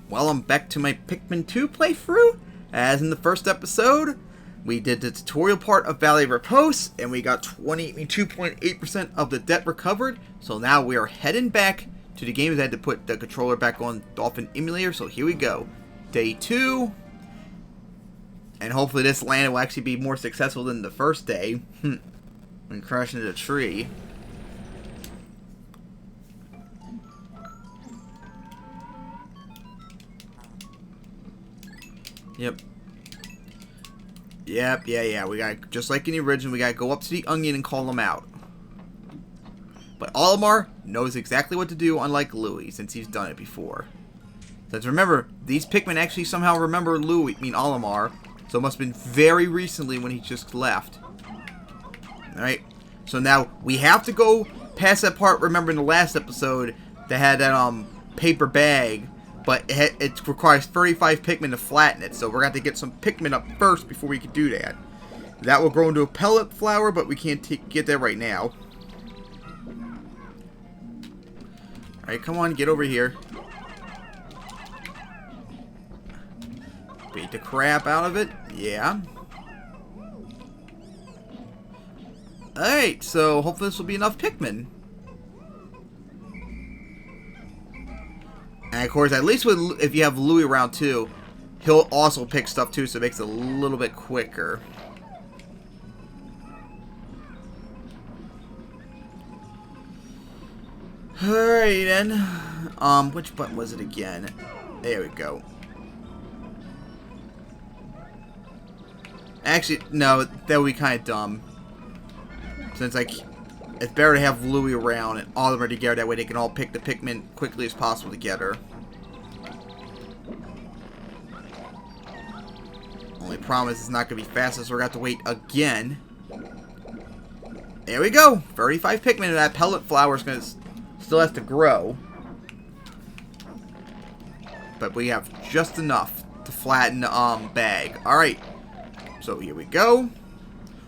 Well, I'm back to my Pikmin 2 playthrough. As in the first episode, we did the tutorial part of Valley Repose, and we got 2.8% of the debt recovered. So now we are heading back to the game. I had to put the controller back on Dolphin Emulator, so here we go. Day 2. And hopefully this land will actually be more successful than the first day. When crashing into a tree. Yep. Yeah. We got, just like in the original, we gotta go up to the onion and call them out. But Olimar knows exactly what to do, unlike Louie, since he's done it before. Since remember, these Pikmin actually somehow remember Olimar, so it must have been very recently when he just left. Alright, so now we have to go past that part, remember in the last episode, that had that paper bag. But it requires 35 Pikmin to flatten it, so we're going to have to get some Pikmin up first before we can do that. That will grow into a pellet flower, but we can't get that right now. Alright, come on, get over here. Beat the crap out of it. Yeah. Alright, so hopefully this will be enough Pikmin. And of course, at least if you have Louie around too, he'll also pick stuff too, so it makes it a little bit quicker. Alright then. Which button was it again? There we go. Actually, no, that would be kind of dumb. Since it's better to have Louie around and all of them are together. That way they can all pick the Pikmin quickly as possible together. Only problem is it's not going to be fast, so we're going to have to wait again. There we go. 35 Pikmin, and that pellet flower is going to still have to grow. But we have just enough to flatten the bag. Alright. So here we go.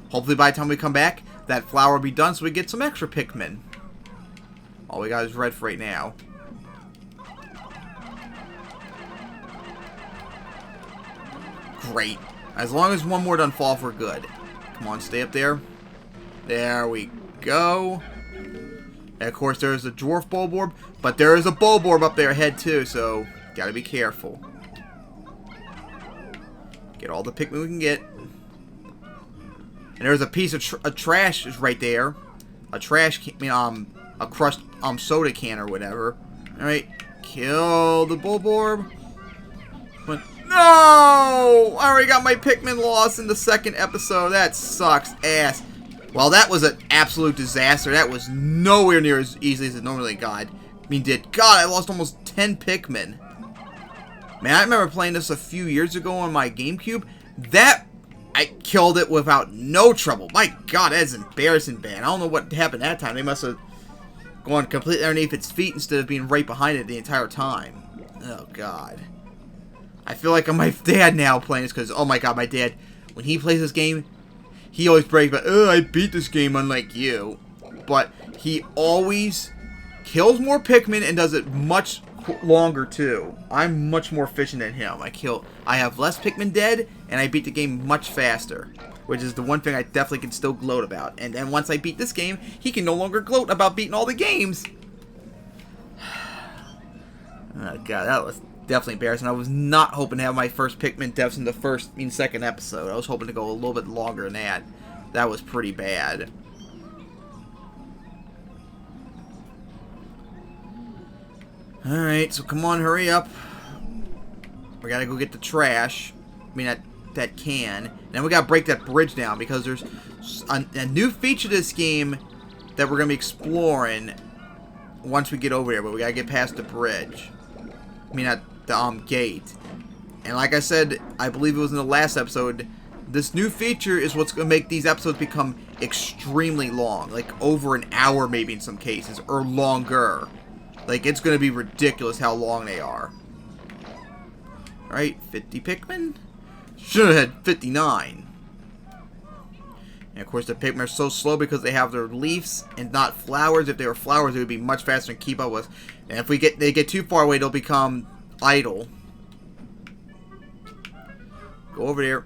Hopefully by the time we come back, that flower will be done so we get some extra Pikmin. All we got is red for right now. Great. As long as one more doesn't fall off, we're good. Come on, stay up there. There we go. And of course, there's a dwarf Bulborb, but there is a Bulborb up there ahead too, so gotta be careful. Get all the Pikmin we can get. And there's a piece of trash is right there. A trash can, a crushed soda can or whatever. All right, kill the Bulborb. But no! I already got my Pikmin lost in the second episode. That sucks ass. Well, that was an absolute disaster. That was nowhere near as easy as it normally got. God, I lost almost 10 Pikmin. Man, I remember playing this a few years ago on my Gamecube. I killed it without no trouble. My God, that's embarrassing bad. I don't know what happened that time. They must have gone completely underneath its feet instead of being right behind it the entire time. Oh, God. I feel like I'm my dad now playing this because, oh my God, my dad, when he plays this game, he always brags about, oh, I beat this game unlike you. But he always kills more Pikmin and does it much longer too. I'm much more efficient than him. I have less Pikmin dead, and I beat the game much faster, which is the one thing I definitely can still gloat about. And then once I beat this game, he can no longer gloat about beating all the games. Oh God, that was definitely embarrassing. I was not hoping to have my first Pikmin deaths in the second episode. I was hoping to go a little bit longer than that. That was pretty bad. Alright, so come on, hurry up. We gotta go get the trash. That can. And then we gotta break that bridge down because there's a new feature to this game that we're gonna be exploring once we get over here, but we gotta get past the bridge. The gate. And like I said, I believe it was in the last episode, this new feature is what's gonna make these episodes become extremely long. Like over an hour maybe in some cases, or longer. Like, it's going to be ridiculous how long they are. Alright, 50 Pikmin? Should have had 59. And of course, the Pikmin are so slow because they have their leaves and not flowers. If they were flowers, it would be much faster to keep up with. And if they get too far away, they'll become idle. Go over there.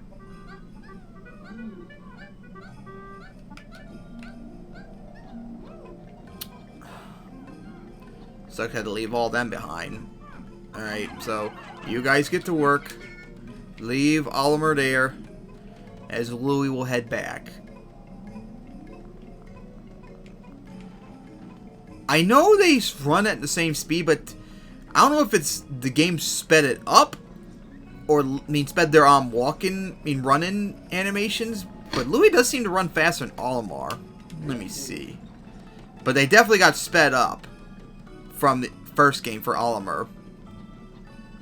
Sucks had to leave all them behind. Alright, so you guys get to work. Leave Olimar there. As Louie will head back. I know they run at the same speed, but I don't know if it's the game sped it up. Or, sped their running animations. But Louie does seem to run faster than Olimar. Let me see. But they definitely got sped up from the first game for Olimar.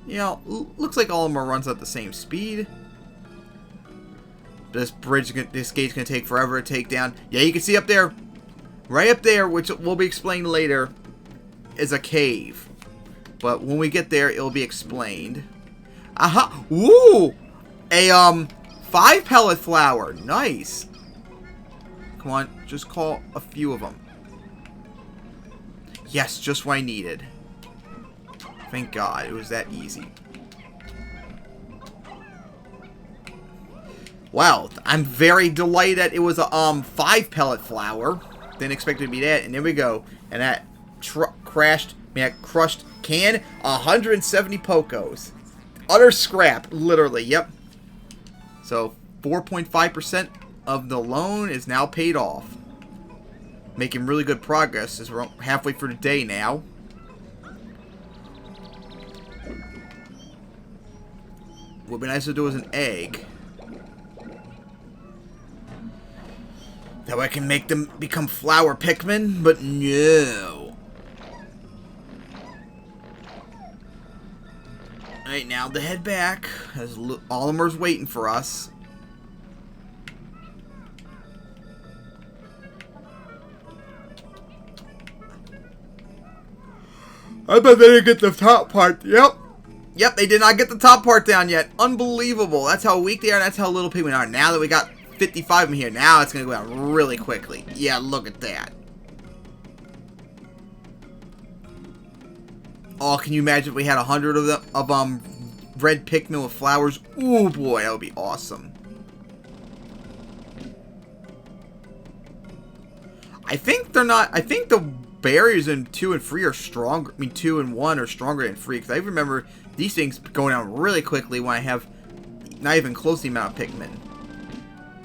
You know, looks like Olimar runs at the same speed. This gate's gonna take forever to take down. Yeah, you can see up there, right up there, which will be explained later, is a cave. But when we get there, it'll be explained. Aha! Woo! A 5 pellet flower. Nice. Come on, just call a few of them. Yes, just what I needed. Thank God, it was that easy. Wow, I'm very delighted that it was a 5 pellet flower. Didn't expect it to be that, and there we go. And that crushed can 170 Pokos. Utter scrap, literally. Yep. So 4.5% of the loan is now paid off. Making really good progress as we're halfway through the day now. Would be nice to do as an egg. That way I can make them become flower Pikmin, but no. Alright, now to head back, as Olimar's waiting for us. I bet they didn't get the top part. Yep. Yep, they did not get the top part down yet. Unbelievable. That's how weak they are, and that's how little Pikmin are. Now that we got 55 of them here, now it's going to go down really quickly. Yeah, look at that. Oh, can you imagine if we had 100 of them, red Pikmin with flowers? Ooh, boy, that would be awesome. I think they're not, I think the barriers in 2 and 3 are stronger. 2 and 1 are stronger than 3, because I remember these things going down really quickly when I have not even close to the amount of Pikmin.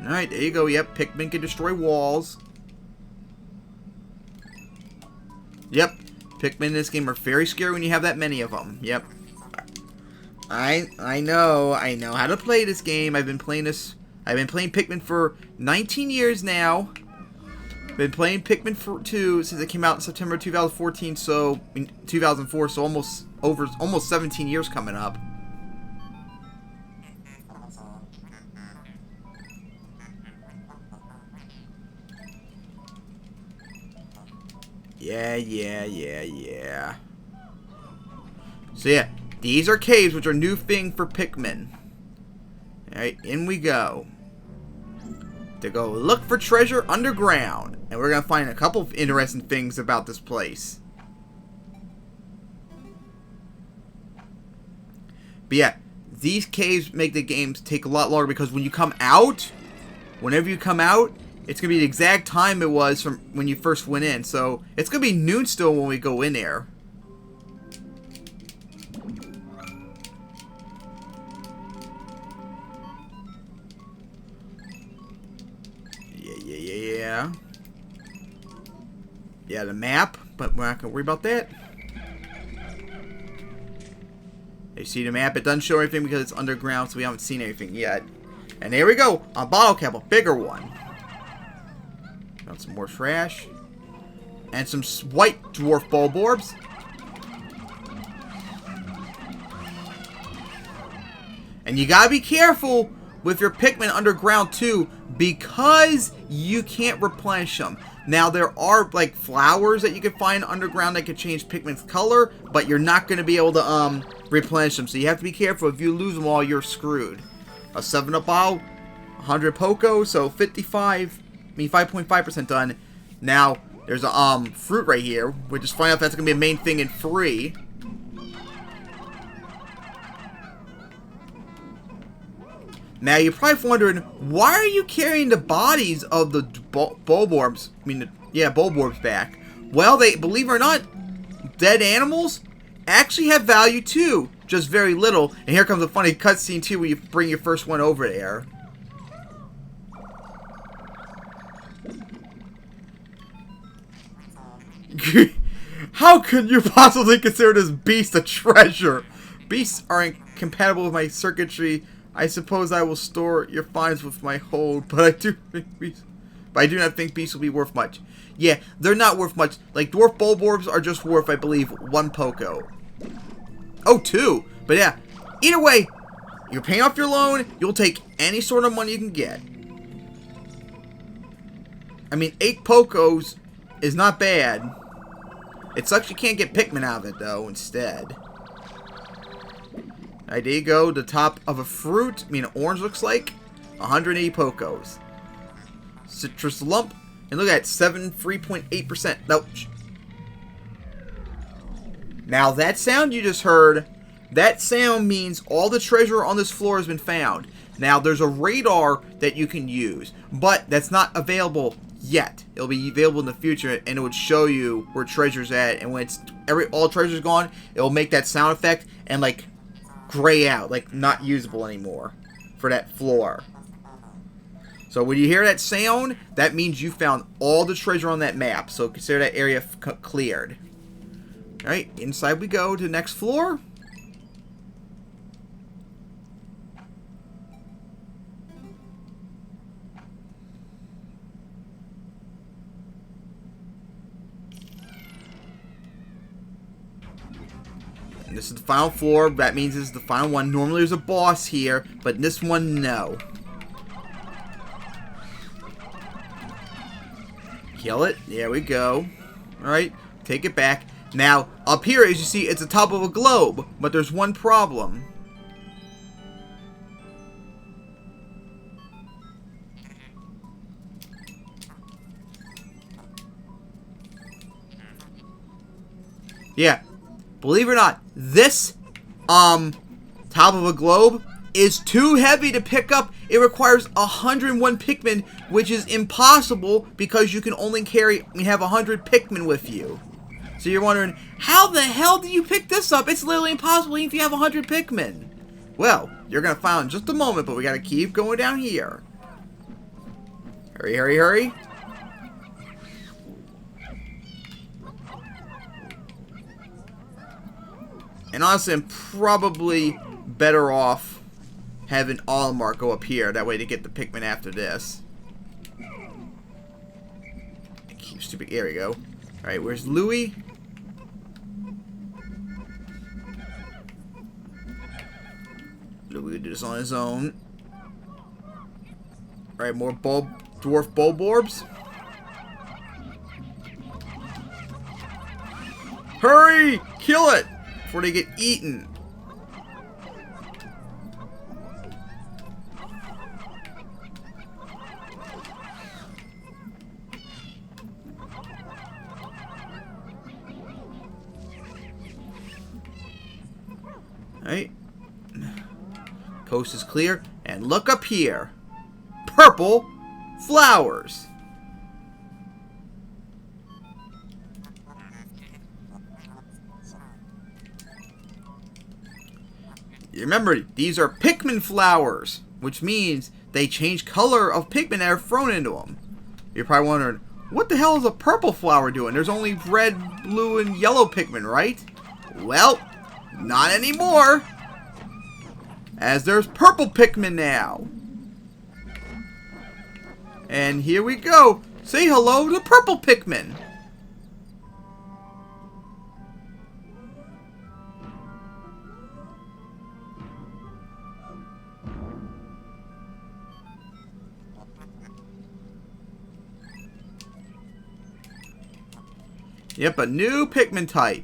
Alright, there you go. Yep, Pikmin can destroy walls. Yep, Pikmin in this game are very scary when you have that many of them. Yep. I know how to play this game. I've been playing Pikmin for 19 years now. Been playing Pikmin 2 since it came out in September 2014, so 2004, so almost 17 years coming up. Yeah. So yeah, these are caves, which are a new thing for Pikmin. Alright, in we go. To go look for treasure underground. And we're going to find a couple of interesting things about this place. But yeah, these caves make the games take a lot longer because when you come out, whenever you come out, it's going to be the exact time it was from when you first went in. So it's going to be noon still when we go in there. Yeah. Yeah, the map, but we're not going to worry about that. You see the map? It doesn't show anything because it's underground, so we haven't seen anything yet. And there we go. A bottle cap, a bigger one. Got some more trash. And some white dwarf bulborbs. And you gotta be careful with your Pikmin underground too, because you can't replenish them. Now there are like flowers that you can find underground that can change Pikmin's color, but you're not going to be able to replenish them. So you have to be careful. If you lose them all, you're screwed. A 7-up bottle, 100 Pokos, so 5.5% done. Now there's a fruit right here. We'll just find out if that's going to be a main thing in 3. Now, you're probably wondering, why are you carrying the bodies of the Bulborbs? Bulborbs back. Well, believe it or not, dead animals actually have value too. Just very little. And here comes a funny cutscene too, where you bring your first one over there. How can you possibly consider this beast a treasure? Beasts are incompatible with my circuitry. I suppose I will store your finds with my hold, but I do not think beasts will be worth much. Yeah, they're not worth much. Like, dwarf Bulborbs are just worth, I believe, 1 Poko. Oh, 2. But yeah, either way, you're paying off your loan. You'll take any sort of money you can get. I mean, 8 Pokos is not bad. It sucks you can't get Pikmin out of it, though, instead. Alright, there you go. The top of a fruit. I mean, an orange looks like. 180 Pokos. Citrus lump. And look at it. 3.8%. Nope. Now, that sound you just heard, that sound means all the treasure on this floor has been found. Now, there's a radar that you can use, but that's not available yet. It'll be available in the future, and it would show you where treasure's at, and when all treasure's gone, it'll make that sound effect and, like, gray out, like not usable anymore for that floor. So when you hear that sound, that means you found all the treasure on that map. So consider that area cleared. Alright, inside we go to the next floor. And this is the final floor. That means this is the final one. Normally there's a boss here, but in this one, no. Kill it. There we go. Alright, take it back. Now, up here, as you see, it's the top of a globe, but there's one problem. Yeah. Believe it or not, this, top of a globe is too heavy to pick up. It requires 101 Pikmin, which is impossible because you can only have 100 Pikmin with you. So you're wondering, how the hell do you pick this up? It's literally impossible even if you have 100 Pikmin. Well, you're going to find in just a moment, but we got to keep going down here. Hurry, hurry, hurry. And honestly, I'm probably better off having Olimar go up here. That way to get the Pikmin after this. Keep stupid. There we go. Alright, where's Louie? Louie will do this on his own. Alright, more dwarf Bulborbs. Hurry! Kill it! Before they get eaten. Alright. Coast is clear. And look up here. Purple flowers. Remember, these are Pikmin flowers, which means they change color of Pikmin that are thrown into them. You're probably wondering, what the hell is a purple flower doing? There's only red, blue, and yellow Pikmin, right? Well, not anymore. As there's purple Pikmin now. And here we go. Say hello to purple Pikmin. Yep, a new Pikmin type.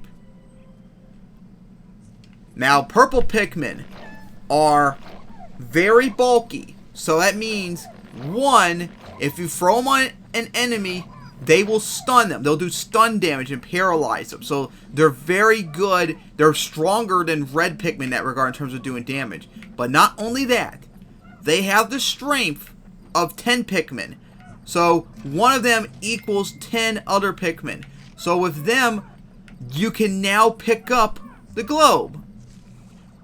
Now, purple Pikmin are very bulky. So that means, one, if you throw them on an enemy, they will stun them. They'll do stun damage and paralyze them. So they're very good. They're stronger than red Pikmin in that regard in terms of doing damage. But not only that, they have the strength of 10 Pikmin. So one of them equals 10 other Pikmin. So with them, you can now pick up the globe.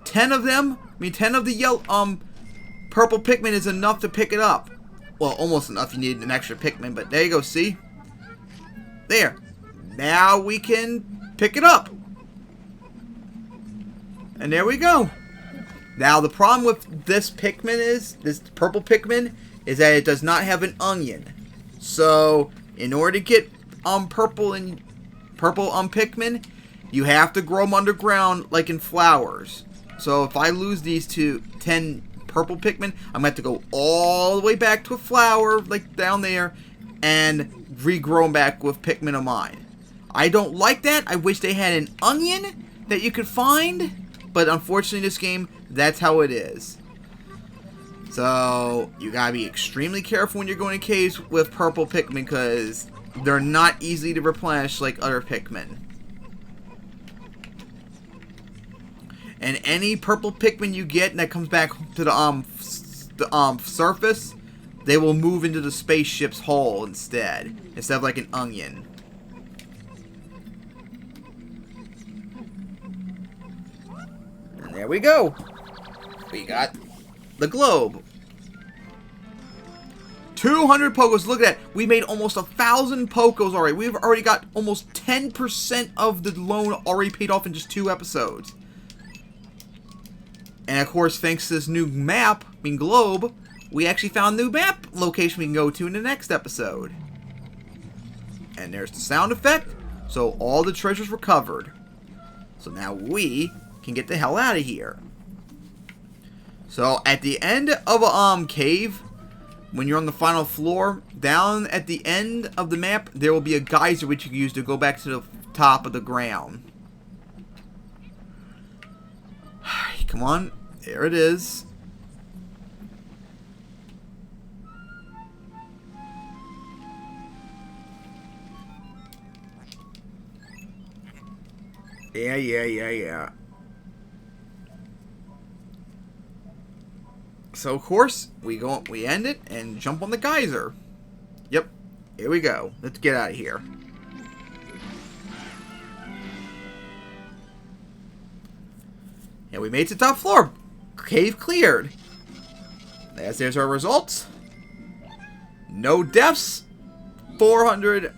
10 of them, 10 of the yellow, purple Pikmin is enough to pick it up. Well, almost enough. You need an extra Pikmin, but there you go, see? There. Now we can pick it up. And there we go. Now, the problem with this Pikmin is, this purple Pikmin, is that it does not have an onion. So, in order to get purple Pikmin, you have to grow them underground like in flowers. So, if I lose these 10 purple Pikmin, I'm going to have to go all the way back to a flower, like down there, and regrow them back with Pikmin of mine. I don't like that. I wish they had an onion that you could find, but unfortunately in this game, that's how it is. So, you gotta be extremely careful when you're going to caves with purple Pikmin, because they're not easy to replenish like other Pikmin. And any purple Pikmin you get that comes back to the surface, they will move into the spaceship's hull instead of like an onion. And there we go. We got the globe. 200 Pokos. Look at that. We made almost 1,000 Pokos already. We've already got almost 10% of the loan already paid off in just 2 episodes. And of course, thanks to this new map, globe, we actually found a new map location we can go to in the next episode. And there's the sound effect. So all the treasures recovered. So now we can get the hell out of here. So at the end of a cave, when you're on the final floor, down at the end of the map, there will be a geyser which you can use to go back to the top of the ground. Come on, there it is. Yeah. So of course we end it and jump on the geyser. Yep, here we go. Let's get out of here. And we made it to the top floor. Cave cleared. There's our results. No deaths. 400.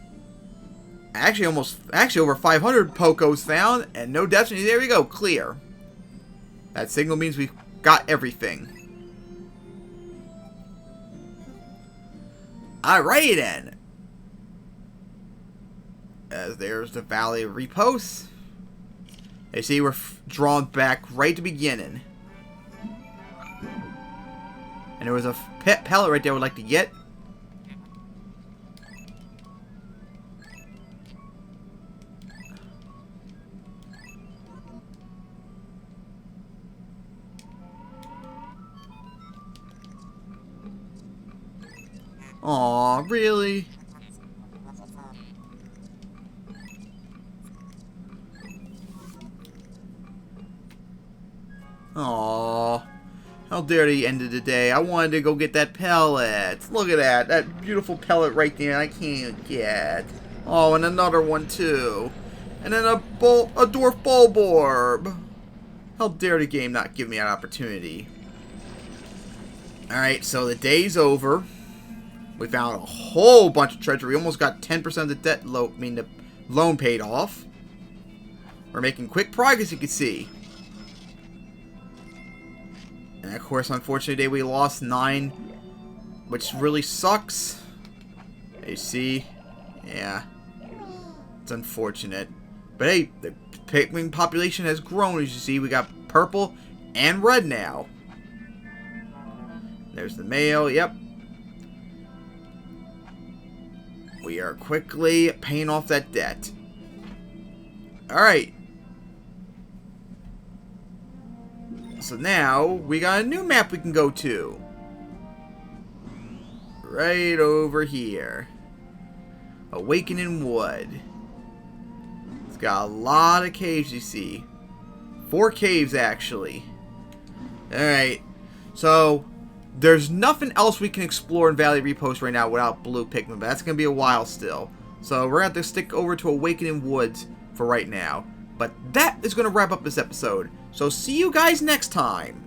Actually, over 500 Pokos found, and no deaths. There we go, clear. That signal means we've got everything. Alrighty then. As there's the Valley of Repose. You see, we're drawn back right to the beginning. And there was a pet pellet right there I would like to get. Aw, really? Aw. How dare they ended the day. I wanted to go get that pellet. Look at that. That beautiful pellet right there I can't get. Oh, and another one too. And then a dwarf bulborb. How dare the game not give me that opportunity. Alright, so the day's over. We found a whole bunch of treasure. We almost got 10% of the debt the loan paid off. We're making quick progress, you can see. And of course, unfortunately, today we lost 9, which really sucks. You see? Yeah. It's unfortunate. But hey, the Pikmin population has grown, as you see. We got purple and red now. There's the mail, yep. We are quickly paying off that debt. Alright. So now, we got a new map we can go to. Right over here. Awakening Wood. It's got a lot of caves, you see. 4 caves, actually. Alright. So, There's nothing else we can explore in Valley Repost right now without blue Pikmin, but that's going to be a while still. So we're going to have to stick over to Awakening Woods for right now. But that is going to wrap up this episode. So see you guys next time.